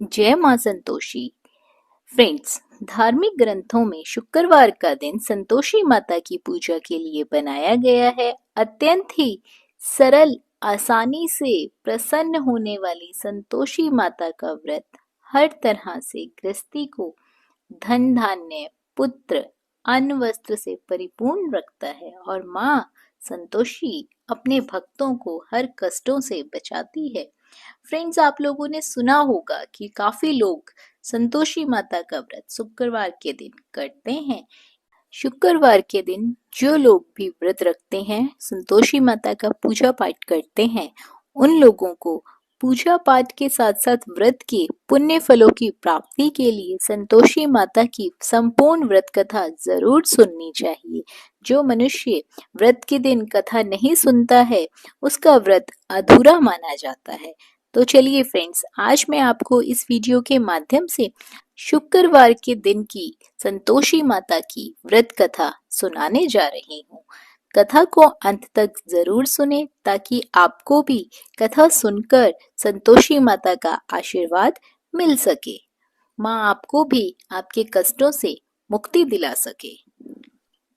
जय मां संतोषी। फ्रेंड्स, धार्मिक ग्रंथों में शुक्रवार का दिन संतोषी माता की पूजा के लिए बनाया गया है। अत्यंत ही सरल, आसानी से प्रसन्न होने वाली संतोषी माता का व्रत हर तरह से गृहस्थी को धन धान्य, पुत्र, अन्न वस्त्र से परिपूर्ण रखता है और माँ संतोषी अपने भक्तों को हर कष्टों से बचाती है। फ्रेंड्स, आप लोगों ने सुना होगा कि काफी लोग संतोषी माता का व्रत शुक्रवार के दिन करते हैं। शुक्रवार के दिन जो लोग भी व्रत रखते हैं, संतोषी माता का पूजा पाठ करते हैं, उन लोगों को पूजा पाठ के साथ साथ व्रत के पुण्य फलों की प्राप्ति के लिए संतोषी माता की संपूर्ण व्रत कथा जरूर सुननी चाहिए। जो मनुष्य व्रत के दिन कथा नहीं सुनता है, उसका व्रत अधूरा माना जाता है। तो चलिए फ्रेंड्स, आज मैं आपको इस वीडियो के माध्यम से शुक्रवार के दिन की संतोषी माता की व्रत कथा सुनाने जा रही हूँ। कथा को अंत तक जरूर सुने ताकि आपको भी कथा सुनकर संतोषी माता का आशीर्वाद मिल सके, माँ आपको भी आपके कष्टों से मुक्ति दिला सके।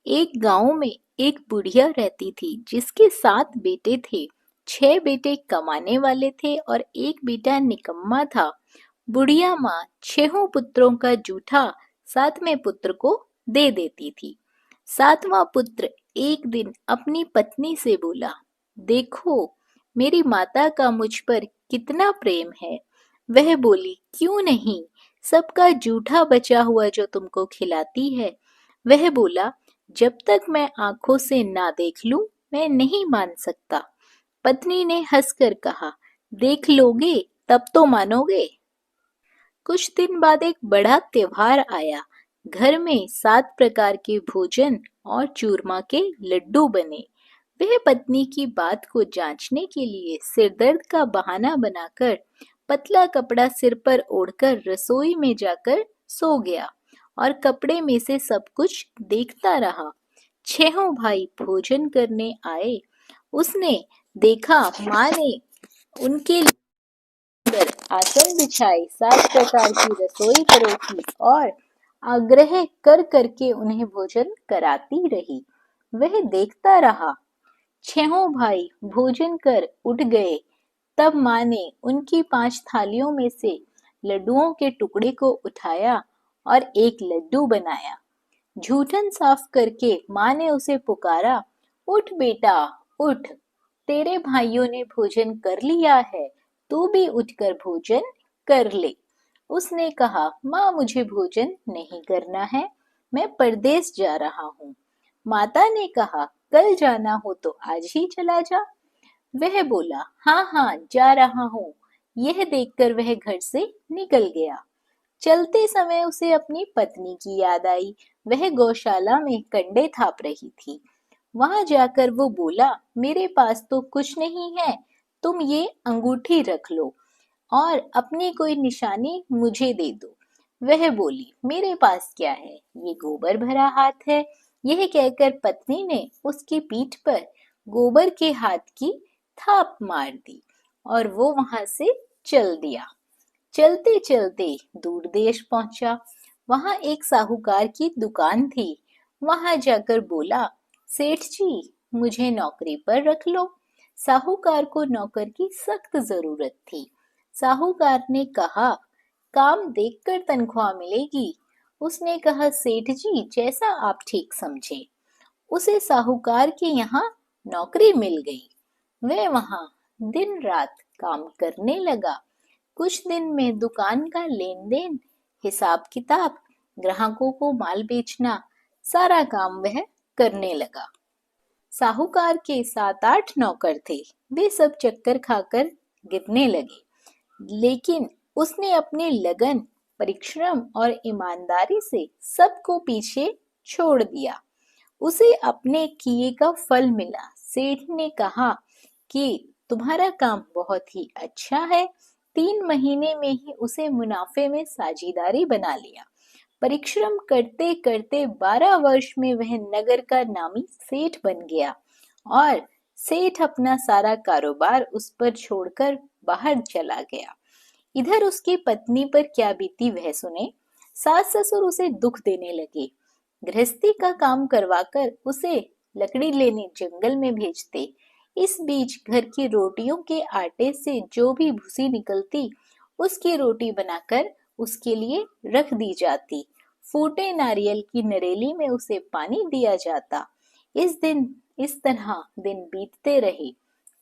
एक गांव में एक बुढ़िया रहती थी जिसके 7 बेटे थे। 6 बेटे कमाने वाले थे और एक बेटा निकम्मा था। बुढ़िया माँ 6 पुत्रों का जूठा 7वें पुत्र को दे देती थी। 7वां पुत्र एक दिन अपनी पत्नी से बोला, देखो मेरी माता का मुझ पर कितना प्रेम है। वह बोली, क्यों नहीं, सबका जूठा बचा हुआ जो तुमको खिलाती है। वह बोला, जब तक मैं आंखों से ना देख लूं, मैं नहीं मान सकता। पत्नी ने हंसकर कहा, देख लोगे तब तो मानोगे। कुछ दिन बाद एक बड़ा त्योहार आया। घर में 7 प्रकार के भोजन और चूरमा के लड्डू बने। वह पत्नी की बात को जांचने के लिए सिरदर्द का बहाना बनाकर पतला कपड़ा सिर पर ओढ़कर रसोई में जाकर सो गया और कपड़े में से सब कुछ देखता रहा। 6 भाई भोजन करने आए। उसने देखा माँ ने उनके पर आसन बिछाई, 7 प्रकार की रसोई परोसी और आग्रह कर करके उन्हें भोजन कराती रही। वह देखता रहा। 6 भाई भोजन कर उठ गए। तब माँ ने उनकी 5 थालियों में से लड्डुओं के टुकड़े को उठाया और एक लड्डू बनाया। जूठन साफ करके माँ ने उसे पुकारा, उठ बेटा उठ, तेरे भाइयों ने भोजन कर लिया है, तू भी उठकर भोजन कर ले। उसने कहा, माँ मुझे भोजन नहीं करना है, मैं परदेस जा रहा हूँ। माता ने कहा, कल जाना हो तो आज ही चला जा। वह बोला, हाँ हाँ जा रहा हूँ। यह देखकर वह घर से निकल गया। चलते समय उसे अपनी पत्नी की याद आई। वह गौशाला में कंडे थाप रही थी। वहां जाकर वो बोला, मेरे पास तो कुछ नहीं है, तुम ये अंगूठी रख लो और अपनी कोई निशानी मुझे दे दो। वह बोली, मेरे पास क्या है, ये गोबर भरा हाथ है। यह कहकर पत्नी ने उसकी पीठ पर गोबर के हाथ की थाप मार दी और वो वहां से चल दिया। चलते चलते दूर देश पहुंचा। वहां एक साहूकार की दुकान थी। वहां जाकर बोला, सेठ जी मुझे नौकरी पर रख लो। साहूकार को नौकर की सख्त जरूरत थी। साहूकार ने कहा, काम देखकर तनख्वाह मिलेगी। उसने कहा, सेठ जी जैसा आप ठीक समझे। उसे साहूकार के यहाँ नौकरी मिल गई। वह वहां दिन रात काम करने लगा। कुछ दिन में दुकान का लेन देन, हिसाब किताब, ग्राहकों को माल बेचना, सारा काम वह करने लगा। साहूकार के 7-8 नौकर थे। वे सब चक्कर खाकर गिरने लगे, लेकिन उसने अपने लगन, परिश्रम और ईमानदारी से सबको पीछे छोड़ दिया। उसे अपने किए का फल मिला। सेठ ने कहा कि तुम्हारा काम बहुत ही अच्छा है। 3 महीने में ही उसे मुनाफे में साझेदारी बना लिया। परिश्रम करते करते 12 वर्ष में वह नगर का नामी सेठ बन गया और सेठ अपना सारा कारोबार उस पर छोड़कर बाहर चला गया। इधर उसकी पत्नी पर क्या बीती वह सुने। सास ससुर उसे दुख देने लगे, गृहस्थी का काम करवाकर उसे लकड़ी लेने जंगल में भेजते। इस बीच घर की रोटियों के आटे से जो भी भूसी निकलती, उसकी रोटी बनाकर उसके लिए रख दी जाती। फूटे नारियल की नरेली में उसे पानी दिया जाता। इस तरह दिन बीतते रहे।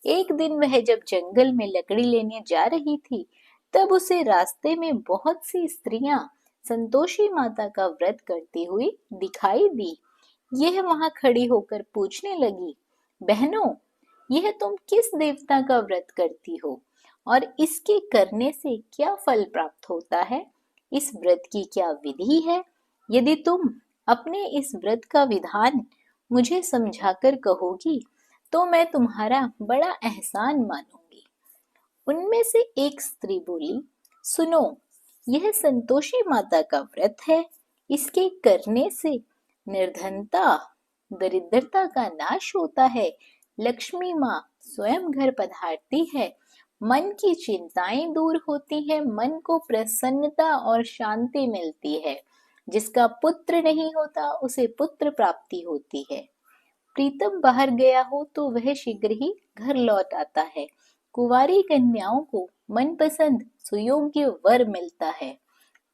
एक दिन वह जब जंगल में लकड़ी लेने जा रही थी, तब उसे रास्ते में बहुत सी स्त्रियां संतोषी माता का व्रत करती हुई दिखाई दी। यह वहां खड़ी होकर पूछने लगी, बहनों, यह तुम किस देवता का व्रत करती हो और इसके करने से क्या फल प्राप्त होता है? इस व्रत की क्या विधि है? यदि तुम अपने इस व्रत का विधान मुझे समझाकर कहोगी, तो मैं तुम्हारा बड़ा एहसान मानूंगी। उनमें से एक स्त्री बोली, सुनो, यह संतोषी माता का व्रत है। इसके करने से निर्धनता, दरिद्रता का नाश होता है। लक्ष्मी माँ स्वयं घर पधारती है। मन की चिंताएं दूर होती है, मन को प्रसन्नता और शांति मिलती है। जिसका पुत्र नहीं होता, उसे पुत्र प्राप्ति होती है। प्रीतम बाहर गया हो तो वह शीघ्र ही घर लौट आता है। कुंवारी कन्याओं को मनपसंद सुयोग्य वर मिलता है।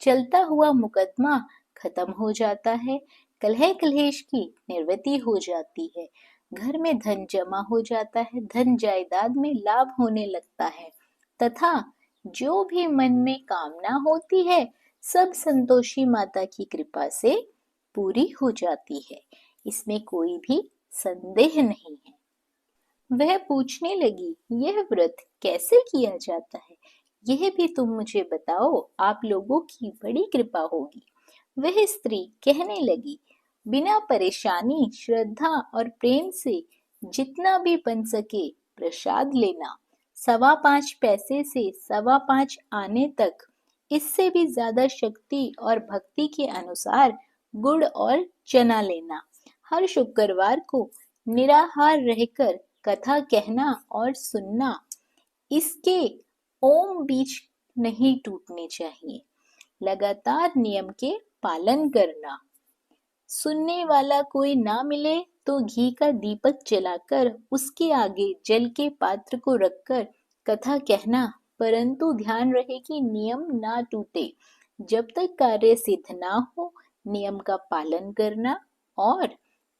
चलता हुआ मुकदमा खत्म हो जाता है। कलह कलेश की निवृत्ति हो जाती है। घर में धन जमा हो जाता है। धन जायदाद में लाभ होने लगता है तथा जो भी मन में कामना होती है, सब संतोषी माता की कृपा से पूरी हो जाती है। इसमें कोई भी संदेह नहीं है। वह पूछने लगी, यह व्रत कैसे किया जाता है? यह भी तुम मुझे बताओ, आप लोगों की बड़ी कृपा होगी। वह स्त्री कहने लगी, बिना परेशानी, श्रद्धा और प्रेम से जितना भी बन सके प्रसाद लेना। 5.25 पैसे से 5.25 आने तक। इससे भी ज्यादा शक्ति और भक्ति के अनुसार गुड़ और चना लेना। हर शुक्रवार को निराहार रहकर कथा कहना और सुनना। इसके ओम बीच नहीं टूटने चाहिए। लगातार नियम के पालन करना। सुनने वाला कोई ना मिले तो घी का दीपक जलाकर उसके आगे जल के पात्र को रखकर कथा कहना, परंतु ध्यान रहे कि नियम ना टूटे। जब तक कार्य सिद्ध ना हो, नियम का पालन करना और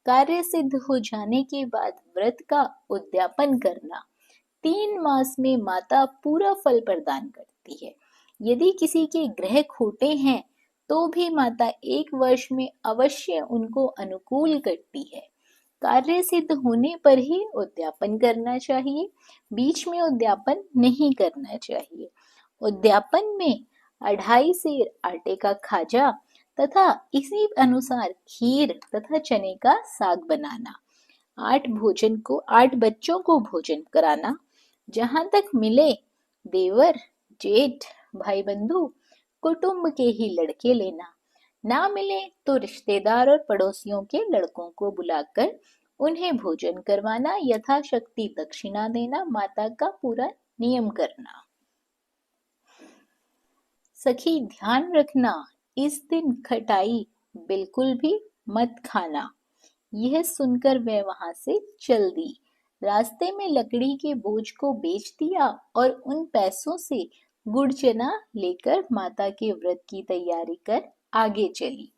कार्य सिद्ध हो जाने के बाद व्रत का उद्यापन करना। 3 मास में माता पूरा फल प्रदान करती है। यदि किसी के ग्रह खोटे हैं, तो भी माता 1 वर्ष में अवश्य उनको अनुकूल करती है। कार्य सिद्ध होने पर ही उद्यापन करना चाहिए, बीच में उद्यापन नहीं करना चाहिए। उद्यापन में 2.5 सेर आटे का खाजा तथा इसी अनुसार खीर तथा चने का साग बनाना। 8 बच्चों को भोजन कराना। जहां तक मिले देवर, जेठ, भाई बंधु, कुटुंब के ही लड़के लेना। ना मिले तो रिश्तेदार और पड़ोसियों के लड़कों को बुलाकर उन्हें भोजन करवाना, यथाशक्ति दक्षिणा देना, माता का पूरा नियम करना। सखी ध्यान रखना, इस दिन खटाई बिल्कुल भी मत खाना। यह सुनकर वह वहां से चल दी। रास्ते में लकड़ी के बोझ को बेच दिया और उन पैसों से गुड़ चना लेकर माता के व्रत की तैयारी कर आगे चली।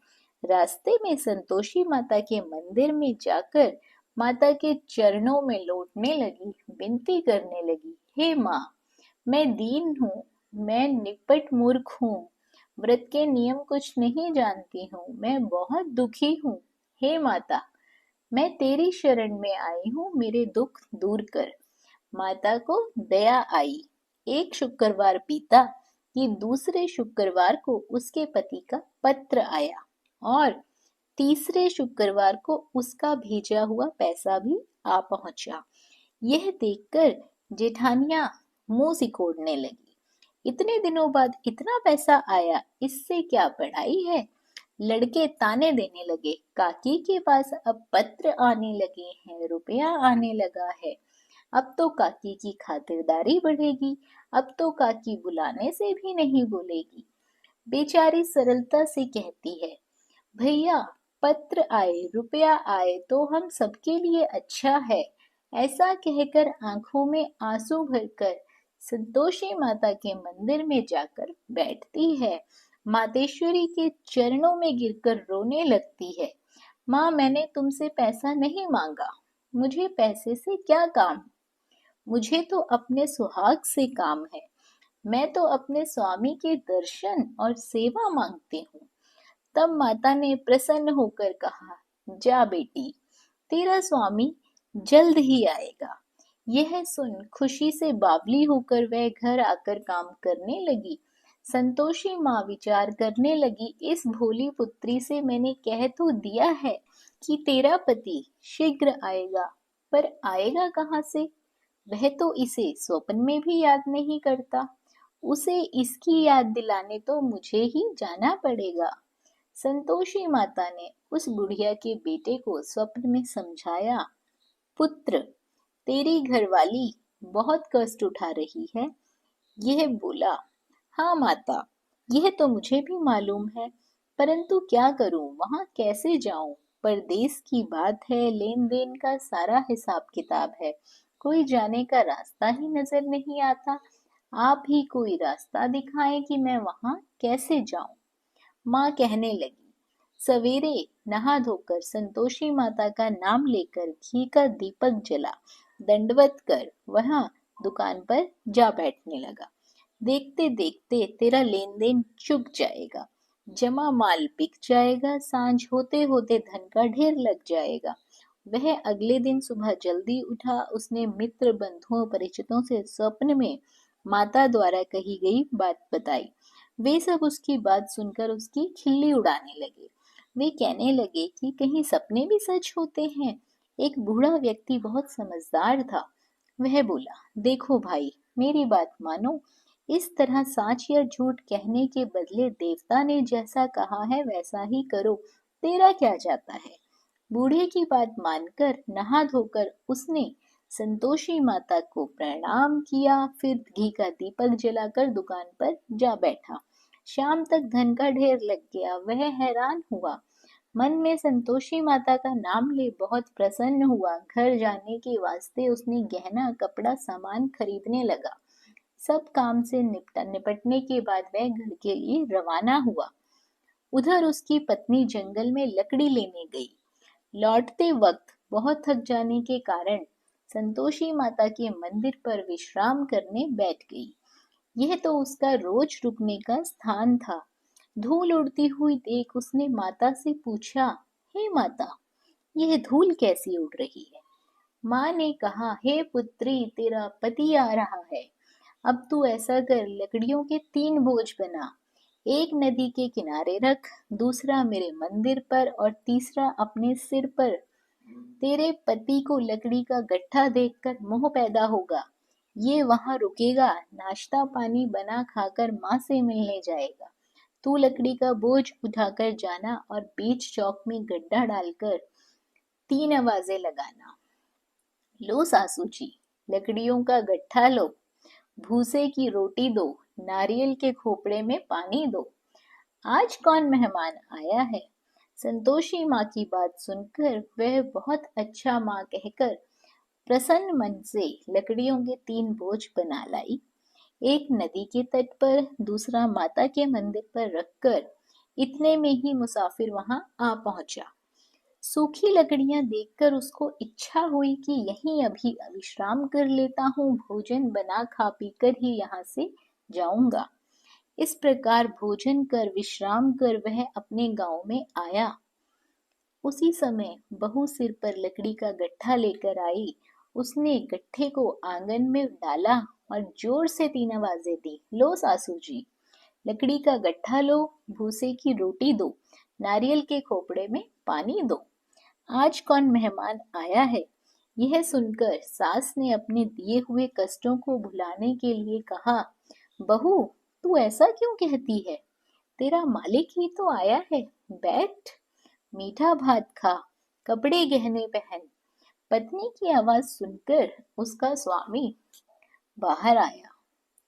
रास्ते में संतोषी माता के मंदिर में जाकर माता के चरणों में लौटने लगी, विनती करने लगी, हे माँ, मैं दीन हूँ, मैं निपट मूर्ख हूँ, व्रत के नियम कुछ नहीं जानती हूँ, मैं बहुत दुखी हूँ। हे माता, मैं तेरी शरण में आई हूँ, मेरे दुख दूर कर। माता को दया आई। एक शुक्रवार बीता कि दूसरे शुक्रवार को उसके पति का पत्र आया और तीसरे शुक्रवार को उसका भेजा हुआ पैसा भी आ पहुंचा। यह देखकर जेठानियां मुंह सिकोड़ने लगी। इतने दिनों बाद इतना पैसा आया, इससे क्या बढ़ाई है? लड़के ताने देने लगे, काकी के पास अब पत्र आने लगे हैं, रुपया आने लगा है। अब तो काकी की खातिरदारी बढ़ेगी, अब तो काकी बुलाने से भी नहीं बोलेगी। बेचारी सरलता से कहती है, भैया पत्र आए रुपया आए तो हम सबके लिए अच्छा है। ऐसा कहकर आंखों में आंसू भरकर संतोषी माता के मंदिर में जाकर बैठती है। मातेश्वरी के चरणों में गिरकर रोने लगती है। माँ, मैंने तुमसे पैसा नहीं मांगा, मुझे पैसे से क्या काम, मुझे तो अपने सुहाग से काम है। मैं तो अपने स्वामी के दर्शन और सेवा मांगती हूँ। तब माता ने प्रसन्न होकर कहा, जा बेटी, तेरा स्वामी जल्द ही आएगा। यह सुन खुशी से बावली होकर वह घर आकर काम करने लगी। संतोषी माँ विचार करने लगी, इस भोली पुत्री से मैंने कह तो दिया है कि तेरा पति शीघ्र आएगा, पर आएगा कहाँ से? वह तो इसे स्वप्न में भी याद नहीं करता। उसे इसकी याद दिलाने तो मुझे ही जाना पड़ेगा। संतोषी माता ने उस बुढ़िया के बेटे को स्वप्न में समझाया, पुत्र, तेरी घरवाली बहुत कष्ट उठा रही है। यह बोला, हाँ माता, यह तो मुझे भी मालूम है, परंतु क्या करूं, वहां कैसे जाऊं? परदेश की बात है, लेन देन का सारा हिसाब किताब है, कोई जाने का रास्ता ही नजर नहीं आता। आप ही कोई रास्ता दिखाएं कि मैं वहां कैसे जाऊं। माँ कहने लगी, सवेरे नहा धोकर संतोषी माता का नाम लेकर घी का दीपक जला दंडवत कर वहां दुकान पर जा बैठने लगा। देखते देखते तेरा लेन देन चुक जाएगा, जमा माल बिक जाएगा, सांझ होते होते धन का ढेर लग जाएगा। वह अगले दिन सुबह जल्दी उठा। उसने मित्र बंधुओं परिचितों से स्वप्न में माता द्वारा कही गई बात बताई। वे सब उसकी बात सुनकर उसकी खिल्ली उड़ाने लगे। वे कहने लगे कि कहीं सपने भी सच होते हैं। एक बूढ़ा व्यक्ति बहुत समझदार था। वह बोला, देखो भाई, मेरी बात मानो, इस तरह साच या झूठ कहने के बदले देवता ने जैसा कहा है वैसा ही करो, तेरा क्या जाता है। बूढ़े की बात मानकर नहा धोकर उसने संतोषी माता को प्रणाम किया, फिर घी का दीपक जलाकर दुकान पर जा बैठा। शाम तक धन का ढेर लग गया। वह हैरान हुआ, मन में संतोषी माता का नाम ले बहुत प्रसन्न हुआ। घर जाने के वास्ते उसने गहना कपड़ा सामान खरीदने लगा। सब काम से निपटने के बाद वह घर के लिए रवाना हुआ। उधर उसकी पत्नी जंगल में लकड़ी लेने गई। लौटते वक्त बहुत थक जाने के कारण संतोषी माता के मंदिर पर विश्राम करने बैठ गई। यह तो उसका रोज रुकने का स्थान था। धूल उड़ती हुई देख उसने माता से पूछा, हे माता, यह धूल कैसी उड़ रही है? माँ ने कहा, हे पुत्री, तेरा पति आ रहा है। अब तू ऐसा कर, लकड़ियों के 3 बोझ बना, एक नदी के किनारे रख, दूसरा मेरे मंदिर पर और तीसरा अपने सिर पर। तेरे पति को लकड़ी का गट्ठा देखकर मोह पैदा होगा। ये वहां रुकेगा, नाश्ता पानी बना खाकर माँ से मिलने जाएगा। तू लकड़ी का बोझ उठाकर जाना और बीच चौक में गड्ढा डालकर 3 आवाजें लगाना। लो सासू जी, लकड़ियों का गट्ठा लो, भूसे की रोटी दो, नारियल के खोपड़े में पानी दो। आज कौन मेहमान आया है? संतोषी माँ की बात सुनकर वह बहुत अच्छा माँ कहकर प्रसन्न मन से लकड़ियों के 3 बोझ बना लाई। एक नदी के तट पर, दूसरा माता के मंदिर पर रखकर इतने में ही मुसाफिर वहां आ पहुंचा। सूखी लकड़ियां देखकर उसको इच्छा हुई कि यहीं अभी विश्राम कर लेता हूँ, भोजन बना खा पी कर ही यहाँ से जाऊंगा। इस प्रकार भोजन कर विश्राम कर वह अपने गांव में आया। उसी समय बहू सिर पर लकड़ी का गट्ठा लेकर आई। उसने गट्ठे को आंगन में डाला और जोर से 3 आवाजें दी, लो सासू जी, लकड़ी का गट्ठा लो, भूसे की रोटी दो, नारियल के खोपड़े में पानी दो। आज कौन मेहमान आया है? यह सुनकर सास ने अपने दिए हुए कष्टों को भुलाने के लिए कहा, बहू, तू ऐसा क्यों कहती है? तेरा मालिक ही तो आया है, बैठ, मीठा भात खा, कपड़े गहने पहन, पत्नी की आवाज सुनकर उसका स्वामी बाहर आया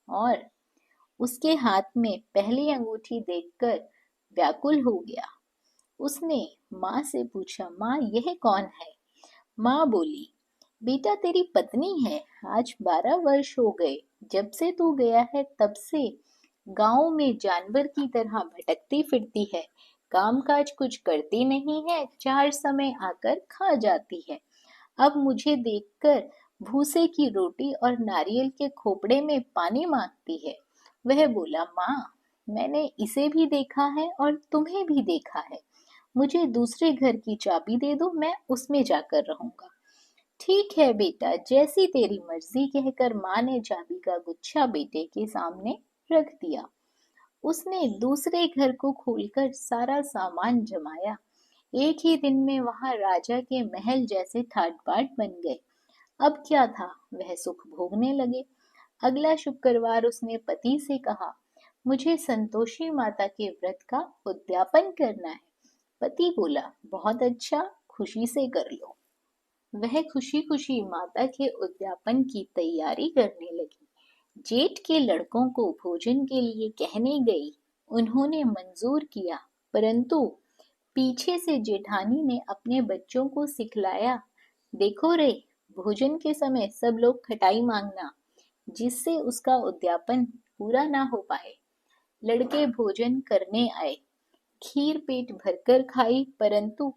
और उसके हाथ में पहली अंगूठी देखकर व्याकुल हो गया। उसने माँ से पूछा, माँ यह कौन है? माँ बोली, बेटा तेरी पत्नी है। आज 12 वर्ष हो गए जब से तू गया है, तब से गांव में जानवर की तरह भटकती फिरती है। काम काज कुछ करती नहीं है, चार समय आकर खा जाती है। अब मुझे देखकर भूसे की रोटी और नारियल के खोपड़े में पानी मांगती है। वह बोला, माँ मैंने इसे भी देखा है और तुम्हें भी देखा है। मुझे दूसरे घर की चाबी दे दो, मैं उसमें जाकर रहूंगा। ठीक है बेटा, जैसी तेरी मर्जी, कहकर माँ ने चाबी का गुच्छा बेटे के सामने रख दिया। उसने दूसरे घर को खोलकर सारा सामान जमाया। एक ही दिन में वहां राजा के महल जैसे ठाट बाट बन गए। अब क्या था, वह सुख भोगने लगे। अगला शुक्रवार उसने पति से कहा, मुझे संतोषी माता के व्रत का उद्यापन करना है। पति बोला, बहुत अच्छा, खुशी से कर लो। वह खुशी खुशी माता के उद्यापन की तैयारी करने लगी। जेठ के लड़कों को भोजन के लिए कहने गई। उन्होंने मंजूर किया, परंतु पीछे से जेठानी ने अपने बच्चों को सिखलाया, देखो रे, भोजन के समय सब लोग खटाई मांगना, जिससे उसका उद्यापन पूरा ना हो पाए। लड़के भोजन करने आए, खीर पेट भरकर खाई, परंतु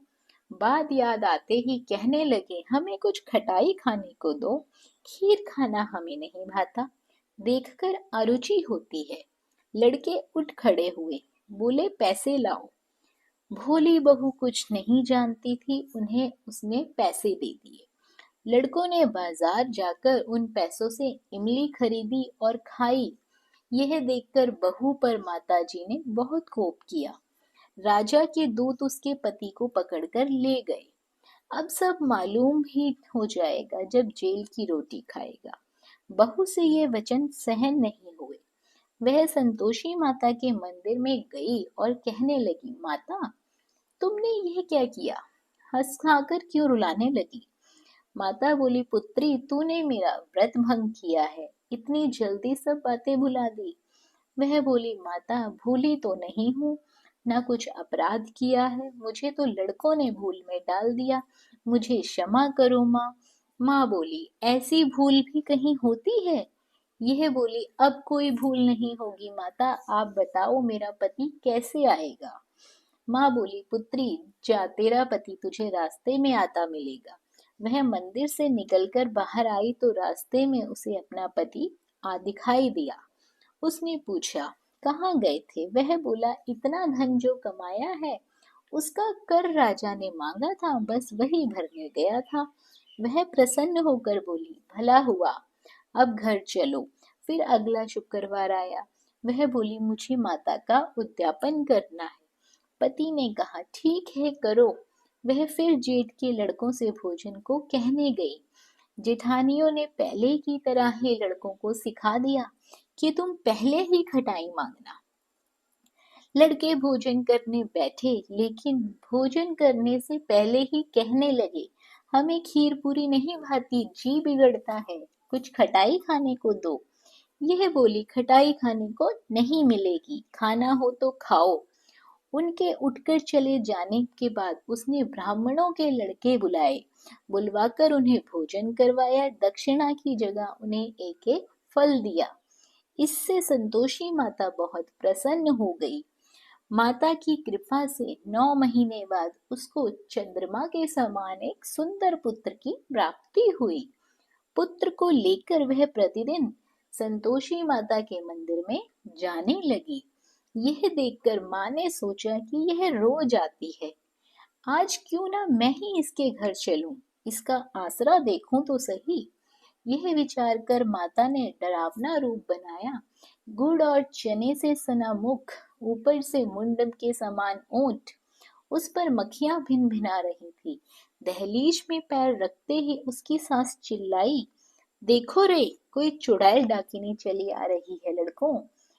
बात याद आते ही कहने लगे, हमें कुछ खटाई खाने को दो, खीर खाना हमें नहीं भाता, देखकर अरुचि होती है। लड़के उठ खड़े हुए, बोले, पैसे लाओ। भोली बहू कुछ नहीं जानती थी, उन्हें उसने पैसे दे दिए। लड़कों ने बाजार जाकर उन पैसों से इमली खरीदी और खाई। यह देखकर बहू पर माताजी ने बहुत कोप किया। राजा के दूत उसके पति को पकड़कर ले गए। अब सब मालूम ही हो जाएगा जब जेल की रोटी खाएगा। बहू से ये वचन सहन नहीं हुए। वह संतोषी माता के मंदिर में गई और कहने लगी, माता तुमने यह क्या किया? हंस खाकर क्यों रुलाने लगी? माता बोली, पुत्री तूने मेरा व्रत भंग किया है, इतनी जल्दी सब बातें भुला दी। वह बोली, माता भूली तो नहीं हूँ, ना कुछ अपराध किया है, मुझे तो लड़कों ने भूल में डाल दिया, मुझे क्षमा करो माँ। माँ बोली, ऐसी भूल भी कहीं होती है? यह बोली, अब कोई भूल नहीं होगी माता, आप बताओ मेरा पति कैसे आएगा? माँ बोली, पुत्री जा, तेरा पति तुझे रास्ते में आता मिलेगा। वह मंदिर से निकलकर बाहर आई तो रास्ते में उसे अपना पति आ दिखाई दिया। उसने पूछा, कहाँ गए थे? वह बोला, इतना धन जो कमाया है उसका कर राजा ने मांगा था, बस वही भरने गया था। वह प्रसन्न होकर बोली, भला हुआ, अब घर चलो। फिर अगला शुक्रवार आया। वह बोली, मुझे माता का उद्यापन करना है। पति ने कहा, ठीक है करो। वह फिर जेठ के लड़कों से भोजन को कहने गई। जेठानियों ने पहले की तरह ही लड़कों को सिखा दिया कि तुम पहले ही खटाई मांगना। लड़के भोजन करने बैठे, लेकिन भोजन करने से पहले ही कहने लगे, हमें खीर पूरी नहीं भाती, जी बिगड़ता है, कुछ खटाई खाने को दो। यह बोली, खटाई खाने को नहीं मिलेगी, खाना हो तो खाओ। उनके उठकर चले जाने के बाद उसने ब्राह्मणों के लड़के बुलाए, बुलवाकर उन्हें भोजन करवाया, दक्षिणा की जगह उन्हें एक एक फल दिया। इससे संतोषी माता बहुत प्रसन्न हो गई। माता की कृपा से 9 महीने बाद उसको चंद्रमा के समान एक सुंदर पुत्र की प्राप्ति हुई। पुत्र को लेकर वह प्रतिदिन संतोषी माता के मंदिर में जाने लगी। यह देखकर माँ ने सोचा कि यह रोज आती है, आज क्यों ना मैं ही इसके घर चलूं, इसका आसरा देखूं तो सही। यह विचार कर माता ने डरावना रूप बनाया। गुड़ और चने से सना मुख, ऊपर से मुंडम के समान ओंठ, उस पर मक्खियां भिन भिना रही थी। दहलीज में पैर रखते ही उसकी सास चिल्लाई, देखो रे, कोई चुड़ैल डाकिनी चली आ रही है लड़कों,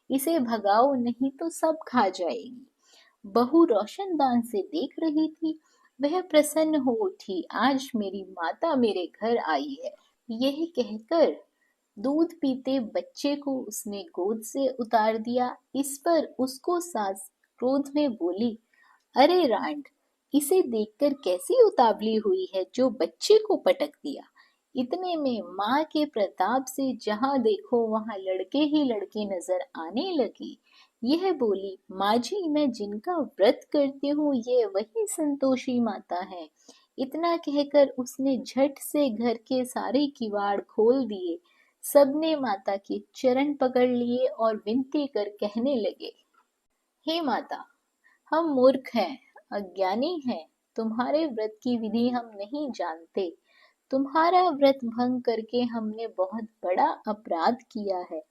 इसे भगाओ नहीं तो सब खा जाएगी। बहू रोशनदान से देख रही थी। वह प्रसन्न हो उठी, आज मेरी माता मेरे घर आई है। यह कहकर दूध पीते बच्चे को उसने गोद से उतार दिया। इस पर उसको सास क्रोध में बोली, अरे रांड, इसे देखकर कैसी उतावली हुई है जो बच्चे को पटक दिया। इतने में माँ के प्रताप से जहां देखो वहां लड़के ही लड़के नजर आने लगे। यह बोली, माँ जी, मैं जिनका व्रत करती हूँ ये वही संतोषी माता है। इतना कहकर उसने झट से घर के सारे किवाड़ खोल दिए। सबने माता के चरण पकड़ लिए और विनती कर कहने लगे, हे माता, हम मूर्ख हैं, अज्ञानी हैं, तुम्हारे व्रत की विधि हम नहीं जानते। तुम्हारा व्रत भंग करके हमने बहुत बड़ा अपराध किया है।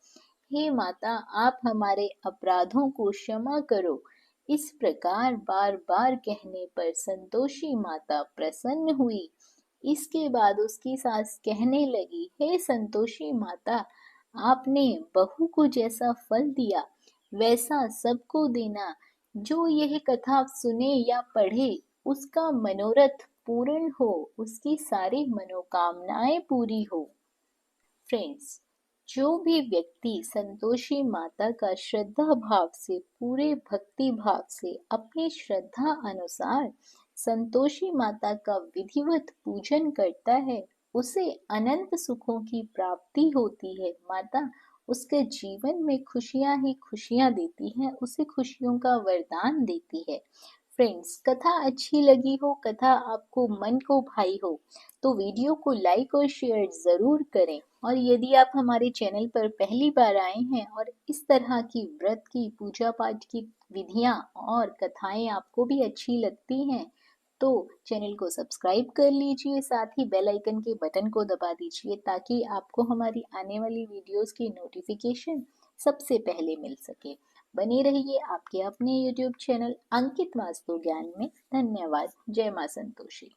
हे माता, आप हमारे अपराधों को क्षमा करो। इस प्रकार बार बार कहने पर संतोषी माता प्रसन्न हुई। इसके बाद उसकी सास कहने लगी, हे संतोषी माता, आपने बहू को जैसा फल दिया वैसा सबको देना। जो यह कथा सुने या पढ़े उसका मनोरथ पूर्ण हो, उसकी सारी मनोकामनाएं पूरी हो। फ्रेंड्स, जो भी व्यक्ति संतोषी माता का श्रद्धा भाव से, पूरे भक्ति भाव से, अपनी श्रद्धा अनुसार संतोषी माता का विधिवत पूजन करता है, उसे अनंत सुखों की प्राप्ति होती है। माता उसके जीवन में खुशियां ही खुशियां देती है, उसे खुशियों का वरदान देती है। फ्रेंड्स, कथा अच्छी लगी हो, कथा आपको मन को भाई हो, तो वीडियो को लाइक और शेयर ज़रूर करें। और यदि आप हमारे चैनल पर पहली बार आए हैं और इस तरह की व्रत की, पूजा पाठ की विधियां और कथाएं आपको भी अच्छी लगती हैं, तो चैनल को सब्सक्राइब कर लीजिए, साथ ही बेल आइकन के बटन को दबा दीजिए ताकि आपको हमारी आने वाली वीडियोस की नोटिफिकेशन सबसे पहले मिल सके। बने रहिए आपके अपने YouTube चैनल अंकित वास्तु ज्ञान में। धन्यवाद। जय मां संतोषी।